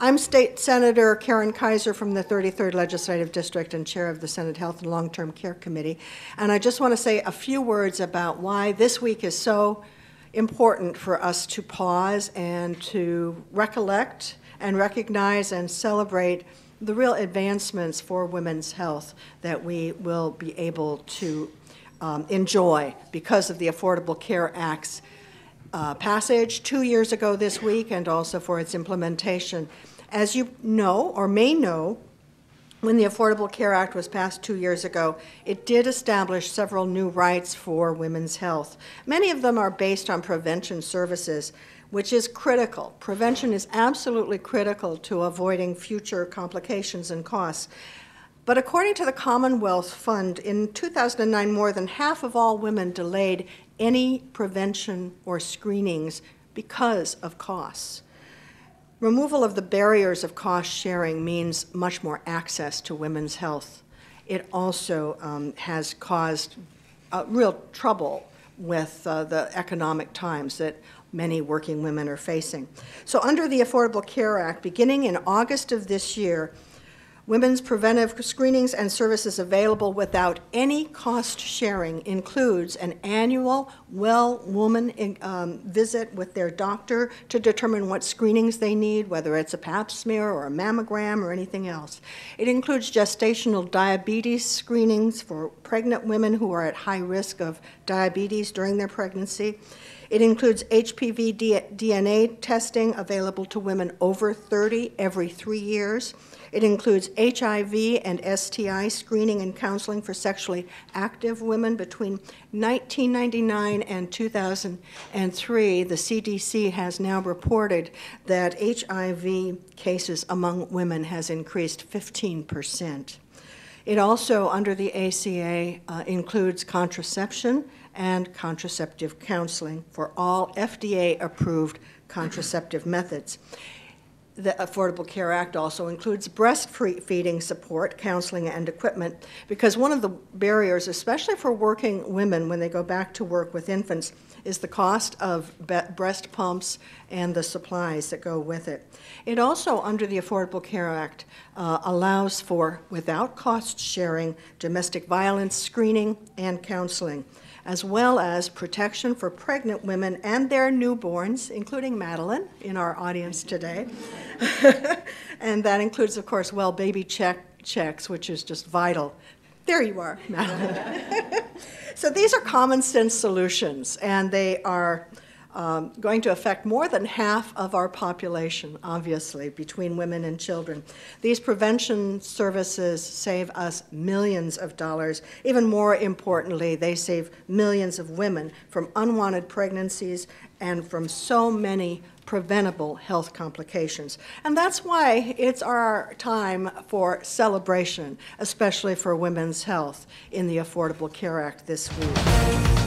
I'm State Senator Karen Keiser from the 33rd Legislative District and Chair of the Senate Health and Long-Term Care Committee. And I just want to say a few words about why this week is so important for us to pause and to recollect and recognize and celebrate the real advancements for women's health that we will be able to enjoy because of the Affordable Care Act's passage 2 years ago this week, and also for its implementation. As you know or may know, when the Affordable Care Act was passed 2 years ago, it did establish several new rights for women's health. Many of them are based on prevention services, which is critical. Prevention is absolutely critical to avoiding future complications and costs. But according to the Commonwealth Fund, in 2009, more than half of all women delayed any prevention or screenings because of costs. Removal of the barriers of cost sharing means much more access to women's health. It also has caused real trouble with the economic times that many working women are facing. So under the Affordable Care Act, beginning in August of this year, women's preventive screenings and services available without any cost sharing includes an annual well-woman visit with their doctor to determine what screenings they need, whether it's a pap smear or a mammogram or anything else. It includes gestational diabetes screenings for pregnant women who are at high risk of diabetes during their pregnancy. It includes HPV DNA testing available to women over 30 every 3 years. It includes HIV and STI screening and counseling for sexually active women. Between 1999 and 2003, the CDC has now reported that HIV cases among women has increased 15%. It also, under the ACA, includes contraception and contraceptive counseling for all FDA-approved contraceptive methods. The Affordable Care Act also includes breastfeeding support, counseling, and equipment, because one of the barriers, especially for working women when they go back to work with infants, is the cost of breast pumps and the supplies that go with it. It also, under the Affordable Care Act, allows for, without cost sharing, domestic violence screening and counseling, as well as protection for pregnant women and their newborns, including Madeline in our audience today. And that includes, of course, well baby checks, which is just vital. There you are, Madeline. So these are common sense solutions, and they are going to affect more than half of our population, obviously, between women and children. These prevention services save us millions of dollars. Even more importantly, they save millions of women from unwanted pregnancies and from so many preventable health complications. And that's why it's our time for celebration, especially for women's health in the Affordable Care Act this week.